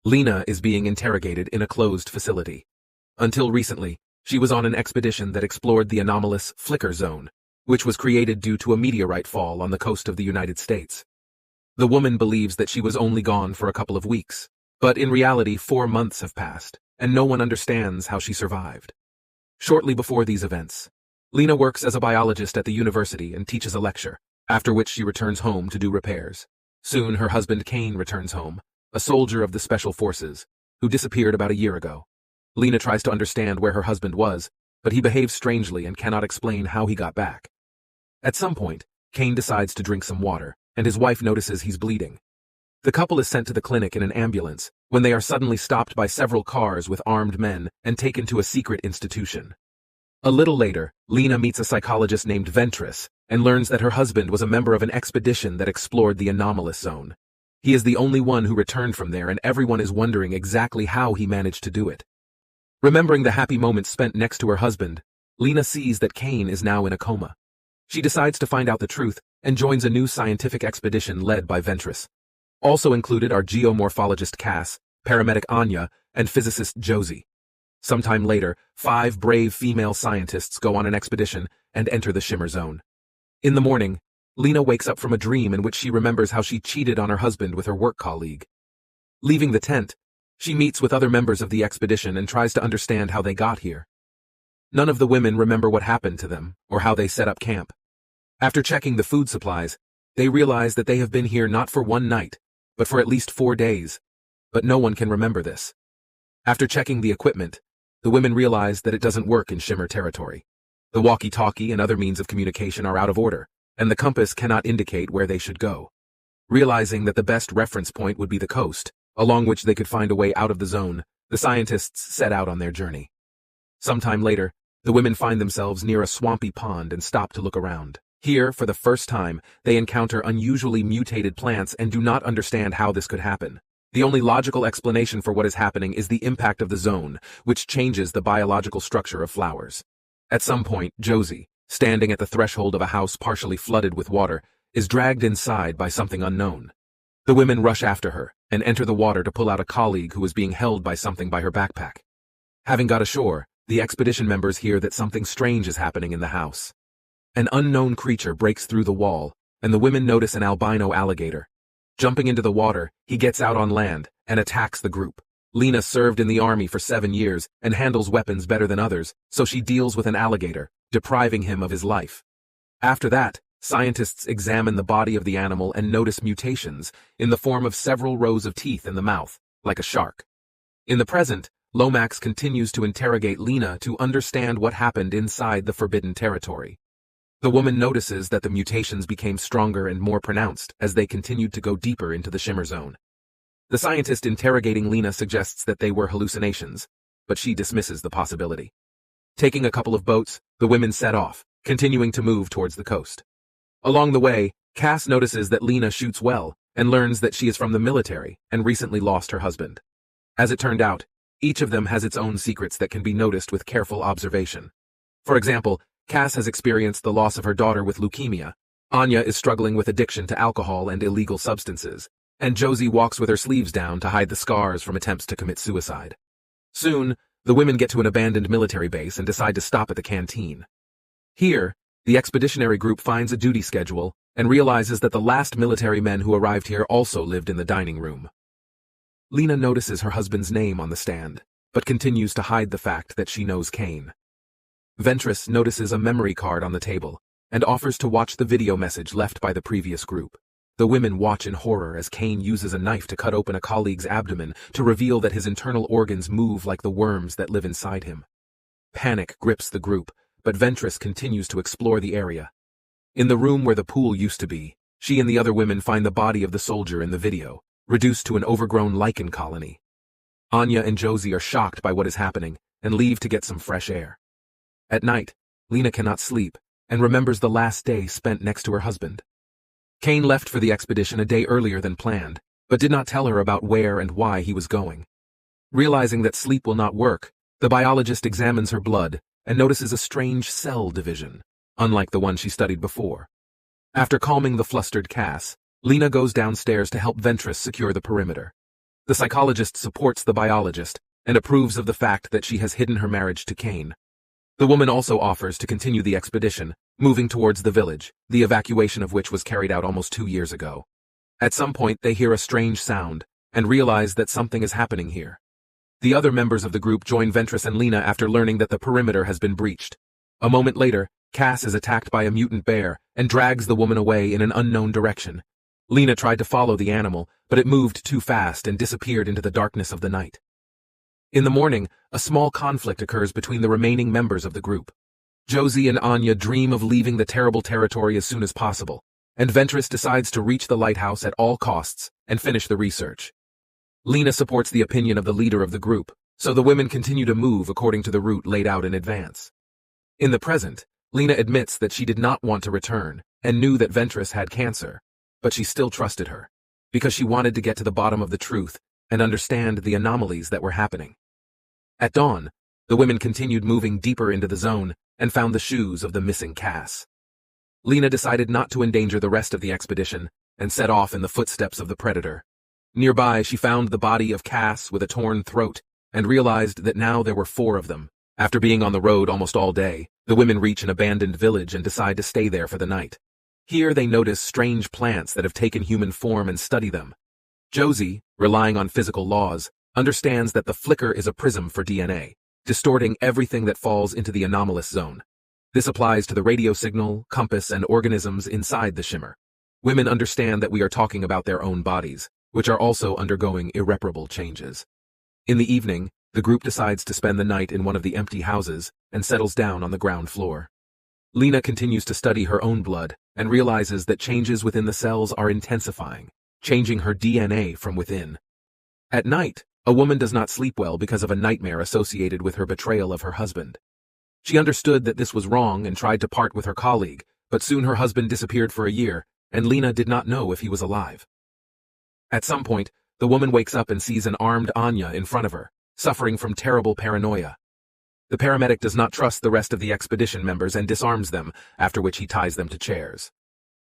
Lena is being interrogated in a closed facility. Until recently, she was on an expedition that explored the anomalous flicker zone, which was created due to a meteorite fall on the coast of the United States. The woman believes that she was only gone for a couple of weeks, but in reality 4 months have passed, and no one understands how she survived. Shortly before these events, Lena works as a biologist at the university and teaches a lecture, after which she returns home to do repairs. Soon her husband Kane returns home, a soldier of the Special Forces, who disappeared about a year ago. Lena tries to understand where her husband was, but he behaves strangely and cannot explain how he got back. At some point, Kane decides to drink some water, and his wife notices he's bleeding. The couple is sent to the clinic in an ambulance, when they are suddenly stopped by several cars with armed men and taken to a secret institution. A little later, Lena meets a psychologist named Ventress and learns that her husband was a member of an expedition that explored the anomalous zone. He is the only one who returned from there, and everyone is wondering exactly how he managed to do it. Remembering the happy moments spent next to her husband, Lena sees that Kane is now in a coma. She decides to find out the truth and joins a new scientific expedition led by Ventress. Also included are geomorphologist Cass, paramedic Anya, and physicist Josie. Sometime later, 5 brave female scientists go on an expedition and enter the Shimmer Zone. In the morning, Lena wakes up from a dream in which she remembers how she cheated on her husband with her work colleague. Leaving the tent, she meets with other members of the expedition and tries to understand how they got here. None of the women remember what happened to them or how they set up camp. After checking the food supplies, they realize that they have been here not for 1 night, but for at least 4 days. But no one can remember this. After checking the equipment, the women realize that it doesn't work in Shimmer territory. The walkie-talkie and other means of communication are out of order, and the compass cannot indicate where they should go. Realizing that the best reference point would be the coast, along which they could find a way out of the zone, the scientists set out on their journey. Sometime later, the women find themselves near a swampy pond and stop to look around. Here, for the first time, they encounter unusually mutated plants and do not understand how this could happen. The only logical explanation for what is happening is the impact of the zone, which changes the biological structure of flowers. At some point, Josie, standing at the threshold of a house partially flooded with water, is dragged inside by something unknown. The women rush after her and enter the water to pull out a colleague who is being held by something by her backpack. Having got ashore, the expedition members hear that something strange is happening in the house. An unknown creature breaks through the wall, and the women notice an albino alligator. Jumping into the water, he gets out on land and attacks the group. Lena served in the army for 7 years and handles weapons better than others, so she deals with an alligator, depriving him of his life. After that, scientists examine the body of the animal and notice mutations in the form of several rows of teeth in the mouth, like a shark. In the present, Lomax continues to interrogate Lena to understand what happened inside the forbidden territory. The woman notices that the mutations became stronger and more pronounced as they continued to go deeper into the Shimmer Zone. The scientist interrogating Lena suggests that they were hallucinations, but she dismisses the possibility. Taking a couple of boats, the women set off, continuing to move towards the coast. Along the way, Cass notices that Lena shoots well and learns that she is from the military and recently lost her husband. As it turned out, each of them has its own secrets that can be noticed with careful observation. For example, Cass has experienced the loss of her daughter with leukemia, Anya is struggling with addiction to alcohol and illegal substances, and Josie walks with her sleeves down to hide the scars from attempts to commit suicide. Soon, the women get to an abandoned military base and decide to stop at the canteen. Here, the expeditionary group finds a duty schedule and realizes that the last military men who arrived here also lived in the dining room. Lena notices her husband's name on the stand, but continues to hide the fact that she knows Kane. Ventress notices a memory card on the table and offers to watch the video message left by the previous group. The women watch in horror as Kane uses a knife to cut open a colleague's abdomen to reveal that his internal organs move like the worms that live inside him. Panic grips the group, but Ventress continues to explore the area. In the room where the pool used to be, she and the other women find the body of the soldier in the video, reduced to an overgrown lichen colony. Anya and Josie are shocked by what is happening and leave to get some fresh air. At night, Lena cannot sleep and remembers the last day spent next to her husband. Kane left for the expedition a day earlier than planned, but did not tell her about where and why he was going. Realizing that sleep will not work, the biologist examines her blood and notices a strange cell division, unlike the one she studied before. After calming the flustered Cass, Lena goes downstairs to help Ventress secure the perimeter. The psychologist supports the biologist and approves of the fact that she has hidden her marriage to Cain. The woman also offers to continue the expedition, moving towards the village, the evacuation of which was carried out almost 2 years ago. At some point, they hear a strange sound and realize that something is happening here. The other members of the group join Ventress and Lena after learning that the perimeter has been breached. A moment later, Cass is attacked by a mutant bear and drags the woman away in an unknown direction. Lena tried to follow the animal, but it moved too fast and disappeared into the darkness of the night. In the morning, a small conflict occurs between the remaining members of the group. Josie and Anya dream of leaving the terrible territory as soon as possible, and Ventress decides to reach the lighthouse at all costs and finish the research. Lena supports the opinion of the leader of the group, so the women continue to move according to the route laid out in advance. In the present, Lena admits that she did not want to return and knew that Ventress had cancer, but she still trusted her, because she wanted to get to the bottom of the truth and understand the anomalies that were happening. At dawn, the women continued moving deeper into the zone and found the shoes of the missing Cass. Lena decided not to endanger the rest of the expedition and set off in the footsteps of the predator. Nearby, she found the body of Cass with a torn throat and realized that now there were 4 of them. After being on the road almost all day, the women reach an abandoned village and decide to stay there for the night. Here they notice strange plants that have taken human form and study them. Josie, relying on physical laws, understands that the flicker is a prism for DNA, distorting everything that falls into the anomalous zone. This applies to the radio signal, compass, and organisms inside the shimmer. Women understand that we are talking about their own bodies, which are also undergoing irreparable changes. In the evening, the group decides to spend the night in one of the empty houses and settles down on the ground floor. Lena continues to study her own blood and realizes that changes within the cells are intensifying, changing her DNA from within. At night, a woman does not sleep well because of a nightmare associated with her betrayal of her husband. She understood that this was wrong and tried to part with her colleague, but soon her husband disappeared for a year, and Lena did not know if he was alive. At some point, the woman wakes up and sees an armed Anya in front of her, suffering from terrible paranoia. The paramedic does not trust the rest of the expedition members and disarms them, after which he ties them to chairs.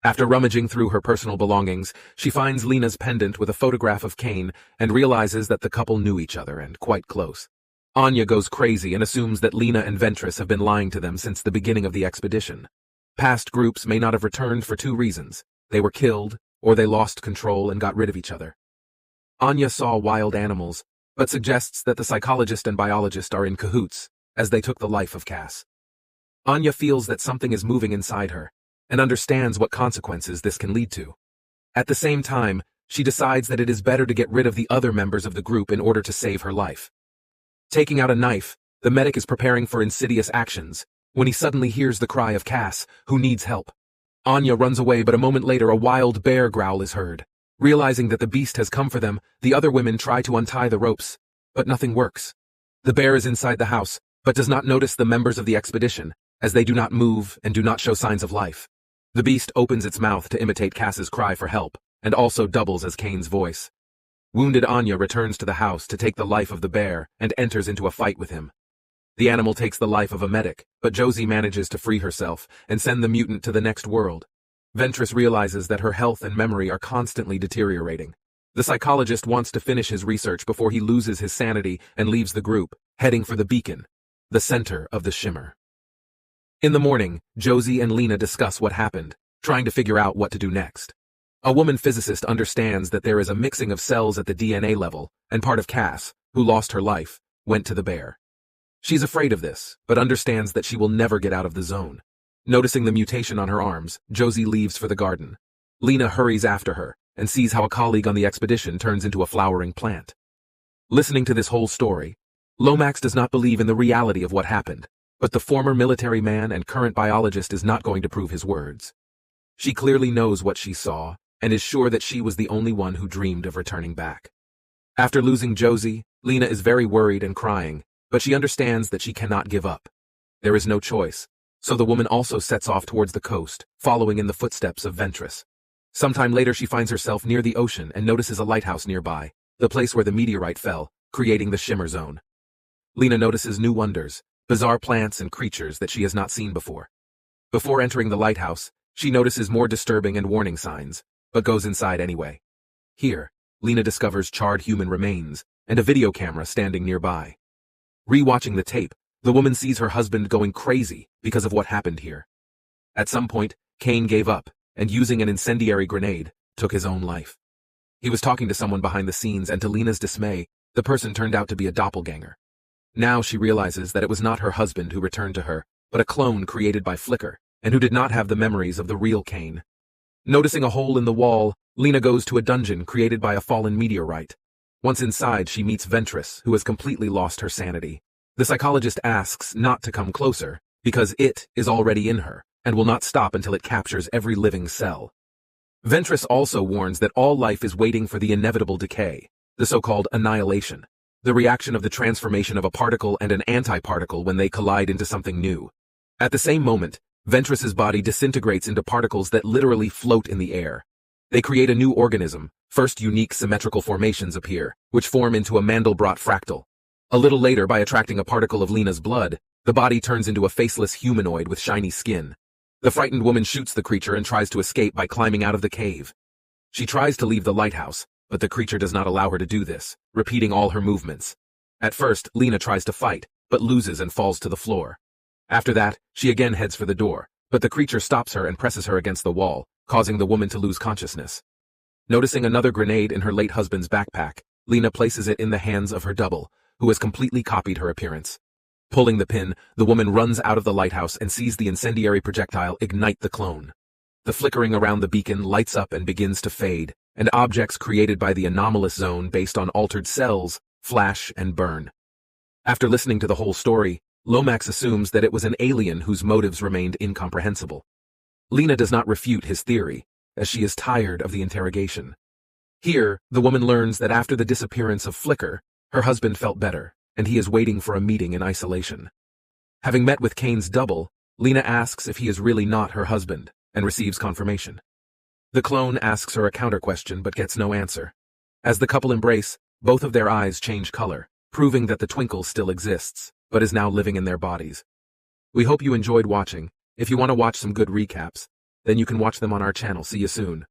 After rummaging through her personal belongings, she finds Lena's pendant with a photograph of Cain and realizes that the couple knew each other and quite close. Anya goes crazy and assumes that Lena and Ventress have been lying to them since the beginning of the expedition. Past groups may not have returned for 2 reasons. They were killed, or they lost control and got rid of each other. Anya saw wild animals, but suggests that the psychologist and biologist are in cahoots, as they took the life of Cass. Anya feels that something is moving inside her, and understands what consequences this can lead to. At the same time, she decides that it is better to get rid of the other members of the group in order to save her life. Taking out a knife, the medic is preparing for insidious actions, when he suddenly hears the cry of Cass, who needs help. Anya runs away, but a moment later a wild bear growl is heard. Realizing that the beast has come for them, the other women try to untie the ropes, but nothing works. The bear is inside the house, but does not notice the members of the expedition, as they do not move and do not show signs of life. The beast opens its mouth to imitate Cass's cry for help, and also doubles as Cain's voice. Wounded Anya returns to the house to take the life of the bear and enters into a fight with him. The animal takes the life of a medic, but Josie manages to free herself and send the mutant to the next world. Ventress realizes that her health and memory are constantly deteriorating. The psychologist wants to finish his research before he loses his sanity and leaves the group, heading for the beacon, the center of the shimmer. In the morning, Josie and Lena discuss what happened, trying to figure out what to do next. A woman physicist understands that there is a mixing of cells at the DNA level, and part of Cass, who lost her life, went to the bear. She's afraid of this, but understands that she will never get out of the zone. Noticing the mutation on her arms, Josie leaves for the garden. Lena hurries after her, and sees how a colleague on the expedition turns into a flowering plant. Listening to this whole story, Lomax does not believe in the reality of what happened, but the former military man and current biologist is not going to prove his words. She clearly knows what she saw, and is sure that she was the only one who dreamed of returning back. After losing Josie, Lena is very worried and crying, but she understands that she cannot give up. There is no choice, so the woman also sets off towards the coast, following in the footsteps of Ventress. Sometime later she finds herself near the ocean and notices a lighthouse nearby, the place where the meteorite fell, creating the shimmer zone. Lena notices new wonders, bizarre plants and creatures that she has not seen before. Before entering the lighthouse, she notices more disturbing and warning signs, but goes inside anyway. Here, Lena discovers charred human remains and a video camera standing nearby. Rewatching the tape, the woman sees her husband going crazy because of what happened here. At some point, Kane gave up and, using an incendiary grenade, took his own life. He was talking to someone behind the scenes, and to Lena's dismay, the person turned out to be a doppelganger. Now she realizes that it was not her husband who returned to her, but a clone created by Flicker, and who did not have the memories of the real Kane. Noticing a hole in the wall, Lena goes to a dungeon created by a fallen meteorite. Once inside, she meets Ventress, who has completely lost her sanity. The psychologist asks not to come closer, because it is already in her, and will not stop until it captures every living cell. Ventress also warns that all life is waiting for the inevitable decay, the so-called annihilation, the reaction of the transformation of a particle and an antiparticle when they collide into something new. At the same moment, Ventress's body disintegrates into particles that literally float in the air. They create a new organism. First, unique symmetrical formations appear, which form into a Mandelbrot fractal. A little later, by attracting a particle of Lena's blood, the body turns into a faceless humanoid with shiny skin. The frightened woman shoots the creature and tries to escape by climbing out of the cave. She tries to leave the lighthouse, but the creature does not allow her to do this, repeating all her movements. At first, Lena tries to fight, but loses and falls to the floor. After that, she again heads for the door, but the creature stops her and presses her against the wall, causing the woman to lose consciousness. Noticing another grenade in her late husband's backpack, Lena places it in the hands of her double, who has completely copied her appearance. Pulling the pin, the woman runs out of the lighthouse and sees the incendiary projectile ignite the clone. The flickering around the beacon lights up and begins to fade, and objects created by the anomalous zone based on altered cells flash and burn. After listening to the whole story, Lomax assumes that it was an alien whose motives remained incomprehensible. Lena does not refute his theory, as she is tired of the interrogation. Here, the woman learns that after the disappearance of Flicker, her husband felt better, and he is waiting for a meeting in isolation. Having met with Kane's double, Lena asks if he is really not her husband, and receives confirmation. The clone asks her a counter-question but gets no answer. As the couple embrace, both of their eyes change color, proving that the twinkle still exists, but is now living in their bodies. We hope you enjoyed watching. If you want to watch some good recaps, then you can watch them on our channel. See you soon.